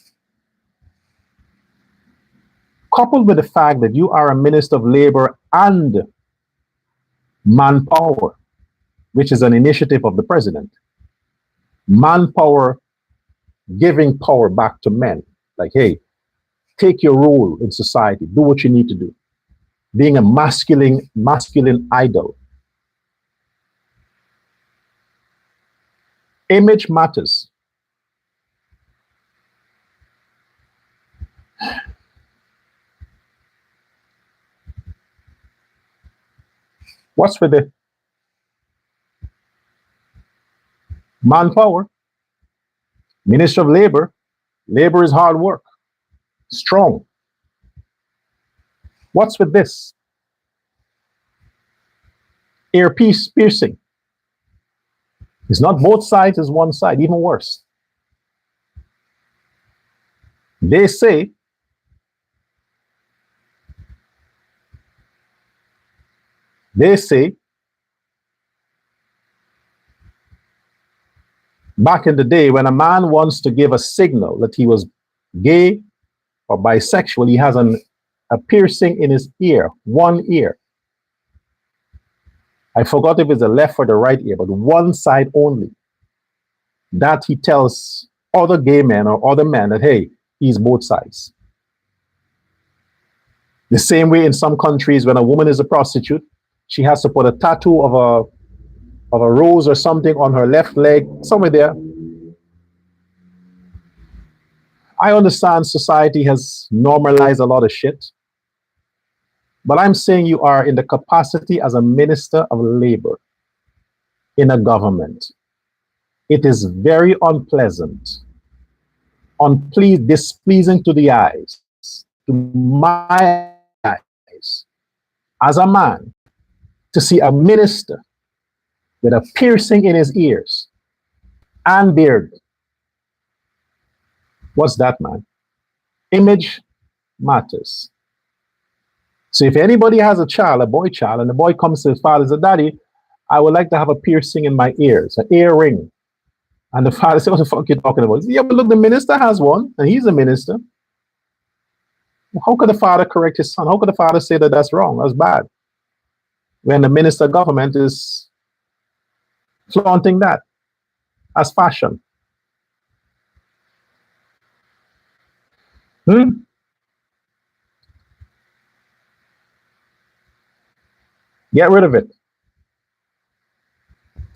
S1: Coupled with the fact that you are a Minister of Labor and Manpower, which is an initiative of the president. Manpower giving power back to men. Like, hey, take your role in society. Do what you need to do. Being a masculine idol. Image matters. What's with the Manpower? Minister of Labor. Labor is hard work. Strong. What's with this? Earpiece piercing. It's not both sides, it's one side, even worse. They say back in the day when a man wants to give a signal that he was gay or bisexual, he has a piercing in his ear, one ear. I forgot if it's the left or the right ear, but one side only. That he tells other gay men or other men that, hey, he's both sides. The same way in some countries, when a woman is a prostitute, she has to put a tattoo of a rose or something on her left leg, somewhere there. I understand society has normalized a lot of shit, but I'm saying you are in the capacity as a Minister of Labor in a government. It is very unpleasant displeasing to the eyes, to my eyes, as a man, to see a minister with a piercing in his ears and beard. What's that, man? Image matters. So if anybody has a child, a boy child, and the boy comes to his father and says, Daddy, I would like to have a piercing in my ears, an earring. And the father said, what the fuck are you talking about? He said, yeah, but look, the minister has one, and he's a minister. How could the father correct his son? How could the father say that that's wrong, that's bad, when the minister government is flaunting that as fashion? Get rid of it.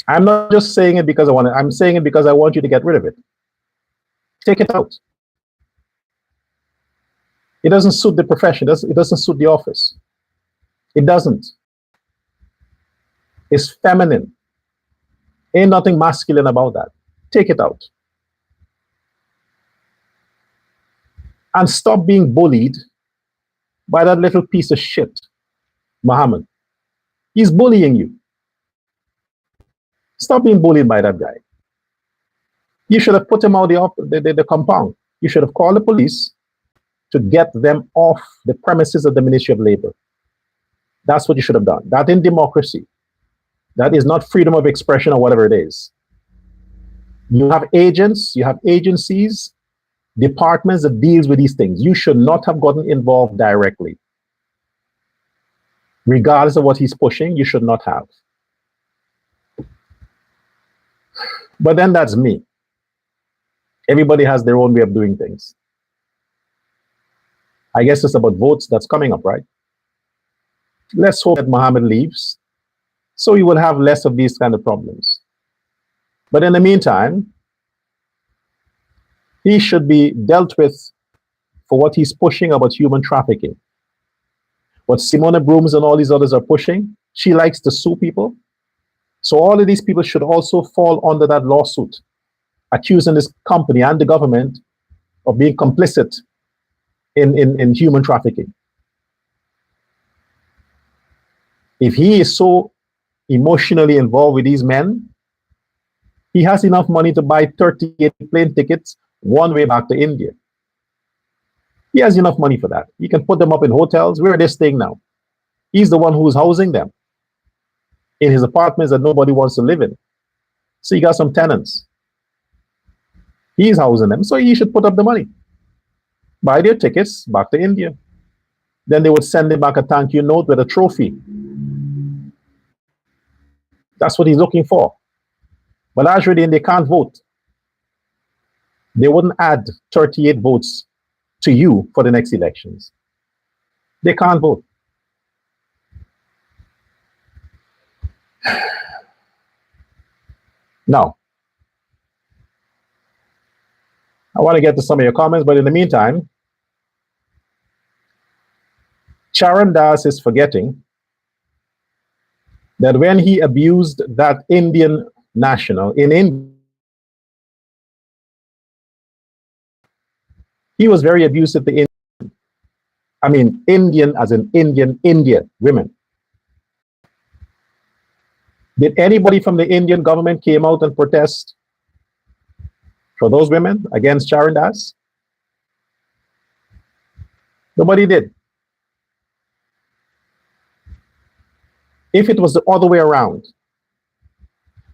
S1: I'm not just saying it because I want it. I'm saying it because I want you to get rid of it. Take it out. It doesn't suit the profession. It doesn't suit the office. It doesn't. It's feminine. Ain't nothing masculine about that. Take it out. And stop being bullied by that little piece of shit, Mohammed. He's bullying you. Stop being bullied by that guy. You should have put him out the compound. You should have called the police to get them off the premises of the Ministry of Labor. That's what you should have done. That in democracy. That is not freedom of expression or whatever it is. You have agents, you have agencies, departments that deals with these things. You should not have gotten involved directly. Regardless of what he's pushing, you should not have. But then that's me. Everybody has their own way of doing things. I guess it's about votes that's coming up, right? Let's hope that Mohammed leaves, so we will have less of these kind of problems. But in the meantime, he should be dealt with for what he's pushing about human trafficking. What Simona Brooms and all these others are pushing, she likes to sue people. So all of these people should also fall under that lawsuit, accusing this company and the government of being complicit in human trafficking. If he is so emotionally involved with these men, he has enough money to buy 38 plane tickets one way back to India. He has enough money for that. He can put them up in hotels. Where are they staying now? He's the one who's housing them in his apartments that nobody wants to live in. So you got some tenants. He's housing them, so he should put up the money. Buy their tickets back to India. Then they would send him back a thank you note with a trophy. That's what he's looking for. But actually, they can't vote. They wouldn't add 38 votes to you for the next elections. They can't vote. Now, I want to get to some of your comments, but in the meantime, Charan Das is forgetting that when he abused that Indian national in India, he was very abusive to Indian. I mean, Indian as in India women. Did anybody from the Indian government came out and protest for those women against Charan Das? Nobody did. If it was the other way around,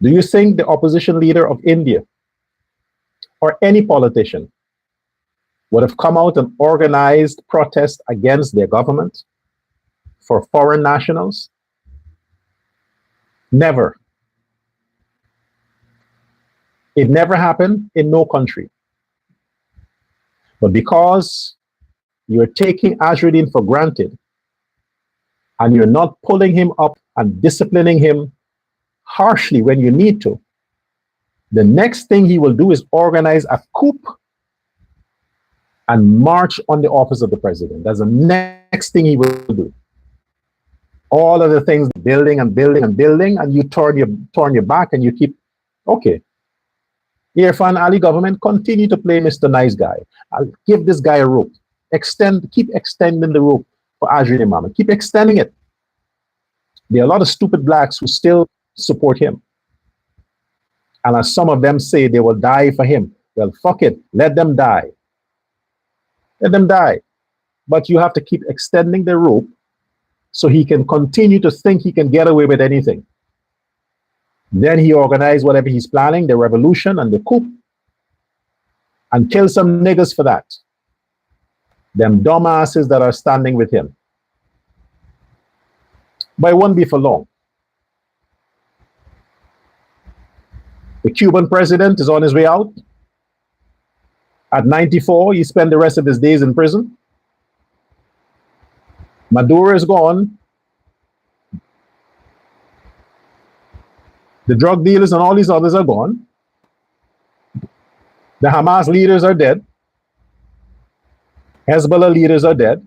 S1: do you think the opposition leader of India or any politician would have come out and organized protest against their government for foreign nationals? Never. It never happened in no country. But because you're taking Azruddin for granted and you're not pulling him up and disciplining him harshly when you need to, the next thing he will do is organize a coup and march on the office of the president. That's the next thing he will do. All of the things building and building and building, and you turn your back and you keep, okay. Irfan Ali government continue to play Mr. Nice Guy. I'll give this guy a rope. Keep extending the rope for Adrian Imam. Keep extending it. There are a lot of stupid blacks who still support him. And as some of them say, they will die for him. Well, fuck it. Let them die. Let them die. But you have to keep extending the rope so he can continue to think he can get away with anything. Then he organized whatever he's planning, the revolution and the coup, and kill some niggas for that. Them dumbasses that are standing with him. But it won't be for long. The Cuban president is on his way out. At 94, he spent the rest of his days in prison. Maduro is gone. The drug dealers and all these others are gone. The Hamas leaders are dead. Hezbollah leaders are dead.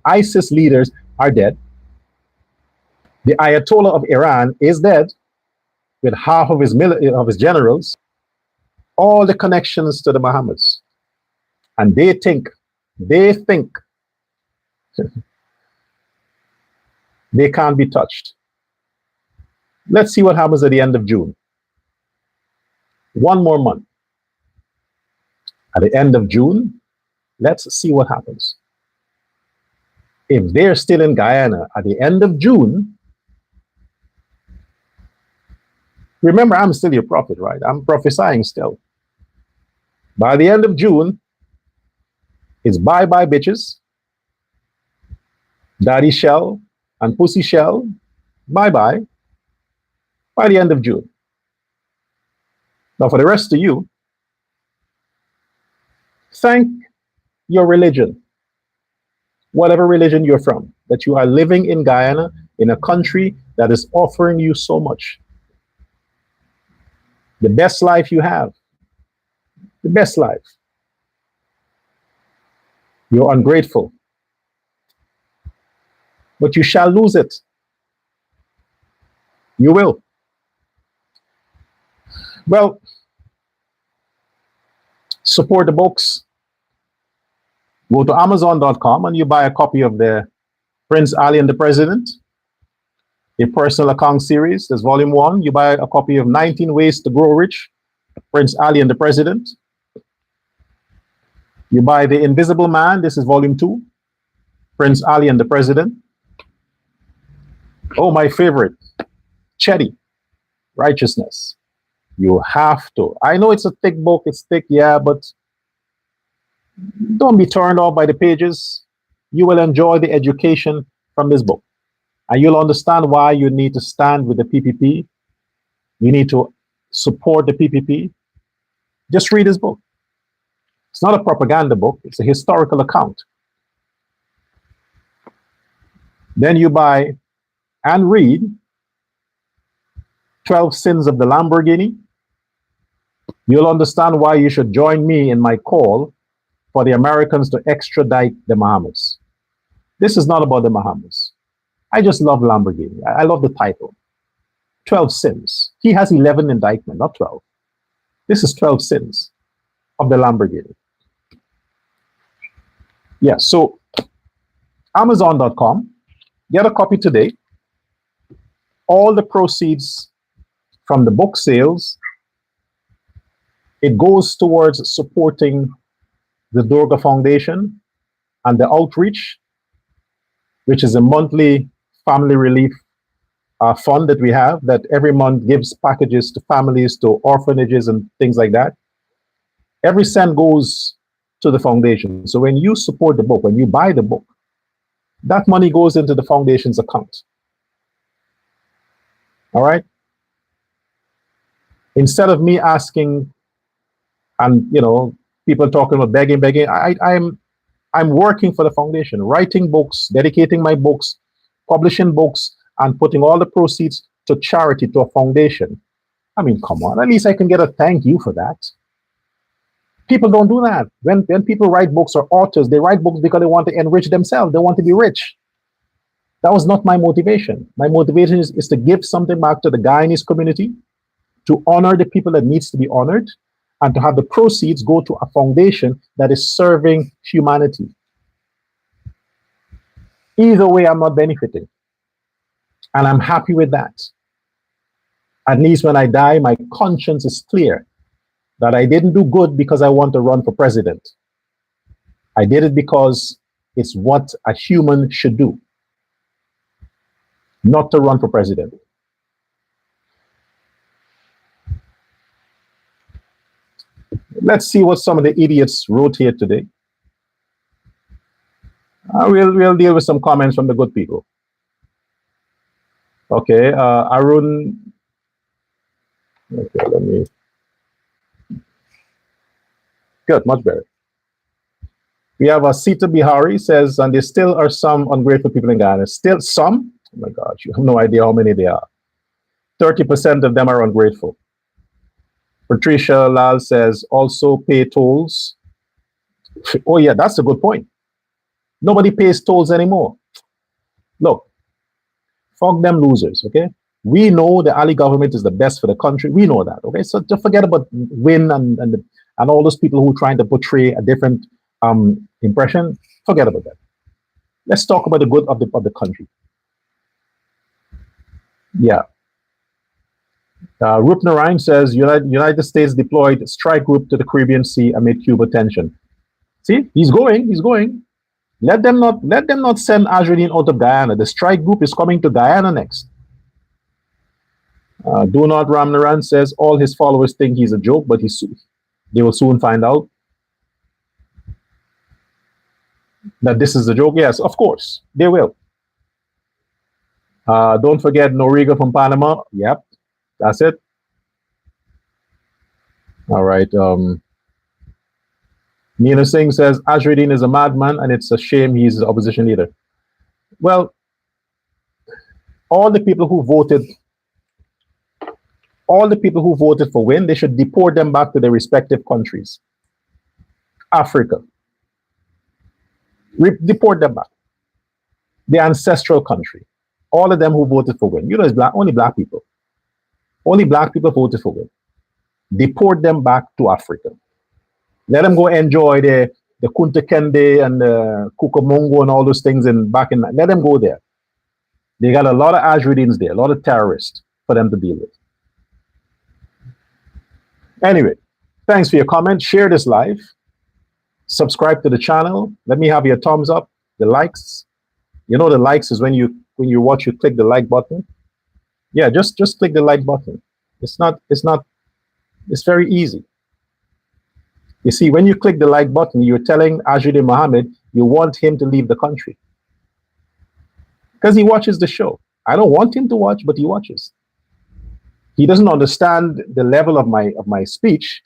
S1: ISIS leaders are dead. The Ayatollah of Iran is dead with half of his generals. All the connections to the Mohammeds. And they think they can't be touched. Let's see what happens at the end of June. One more month. At the end of June, let's see what happens. If they're still in Guyana at the end of June, remember, I'm still your prophet, right? I'm prophesying still. By the end of June, it's bye-bye bitches. Daddy shell and pussy shell, bye-bye. By the end of June. Now for the rest of you, thank your religion, whatever religion you're from, that you are living in Guyana, in a country that is offering you so much. The best life you have. The best life. You're ungrateful. But you shall lose it. You will. Well, support the books. Go to Amazon.com and you buy a copy of the Prince Ali and the President, a personal account series. There's volume 1. You buy a copy of 19 Ways to Grow Rich, Prince Ali and the President. You buy The Invisible Man. This is volume 2, Prince Ali and the President. Oh, my favorite, Chetty, Righteousness. You have to. I know it's a thick book. It's thick, yeah, but don't be turned off by the pages. You will enjoy the education from this book. And you'll understand why you need to stand with the PPP. You need to support the PPP. Just read this book. It's not a propaganda book. It's a historical account. Then you buy and read 12 Sins of the Lamborghini. You'll understand why you should join me in my call for the Americans to extradite the Mohammeds. This is not about the Mohammeds. I just love Lamborghini. I love the title. 12 Sins. He has 11 indictments, not 12. This is 12 Sins of the Lamborghini. Yeah, so Amazon.com, get a copy today. All the proceeds from the book sales, it goes towards supporting the Durga Foundation and the outreach, which is a monthly family relief fund that we have that every month gives packages to families, to orphanages and things like that. Every cent goes to the foundation. So when you support the book, when you buy the book, that money goes into the foundation's account. All right? Instead of me asking and, you know, people talking about begging, I'm working for the foundation, writing books, dedicating my books, publishing books, and putting all the proceeds to charity, to a foundation. I mean, come on, at least I can get a thank you for that. People don't do that. When people write books, or authors, they write books because they want to enrich themselves. They want to be rich. That was not my motivation. My motivation is to give something back to the Guyanese community, to honor the people that needs to be honored, and to have the proceeds go to a foundation that is serving humanity. Either way, I'm not benefiting. And I'm happy with that. At least when I die, my conscience is clear that I didn't do good because I want to run for president. I did it because it's what a human should do, not to run for president. Let's see what some of the idiots wrote here today. We'll deal with some comments from the good people. Okay, Arun. Okay, let me. Good, much better. We have Sita Bihari says, and there still are some ungrateful people in Guyana. Still some? Oh my God, you have no idea how many there are. 30% of them are ungrateful. Patricia Lal says, also pay tolls. Oh yeah, that's a good point. Nobody pays tolls anymore. Look, fuck them losers, okay? We know the Ali government is the best for the country. We know that, okay? So just forget about Win and all those people who are trying to portray a different impression. Forget about that. Let's talk about the good of the country. Yeah. Rup Narayan says, United States deployed strike group to the Caribbean Sea amid Cuba tension. See, he's going. Let them not send Azradine out of Guyana. The strike group is coming to Guyana next. Do not Ramnaran says all his followers think he's a joke, but they will soon find out that this is a joke. Yes, of course, they will. Don't forget Noriega from Panama. Yep, that's it. All right. Nina Singh says Azradine is a madman and it's a shame he's the opposition leader. Well, all the people who voted for Win, they should deport them back to their respective countries. Africa. Deport them back. The ancestral country. All of them who voted for Win. You know, it's only black people. Only black people voted for Win. Deport them back to Africa. Let them go enjoy the Kunta Kende and the Cucamongo and all those things let them go there. They got a lot of Azradines there, a lot of terrorists for them to deal with. Anyway, thanks for your comment. Share this live. Subscribe to the channel. Let me have your thumbs up, the likes. You know the likes is when you watch, you click the like button. Yeah, just click the like button. It's very easy. You see, when you click the like button, you're telling Azradine Mohammed you want him to leave the country. Because he watches the show. I don't want him to watch, but he watches. He doesn't understand the level of my speech,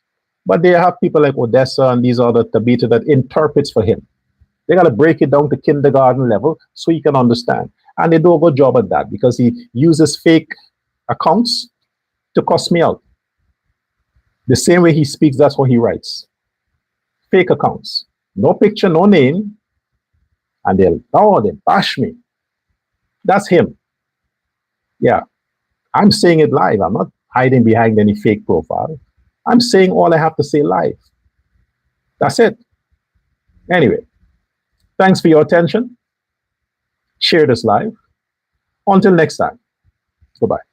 S1: but they have people like Odessa and these other Tabita that interprets for him. They got to break it down to kindergarten level so he can understand. And they do a good job at that because he uses fake accounts to cuss me out. The same way he speaks, that's what he writes. Fake accounts. No picture, no name. And they bash me. That's him. Yeah. I'm saying it live. I'm not hiding behind any fake profile. I'm saying all I have to say live. That's it. Anyway, thanks for your attention. Share this live. Until next time. Goodbye.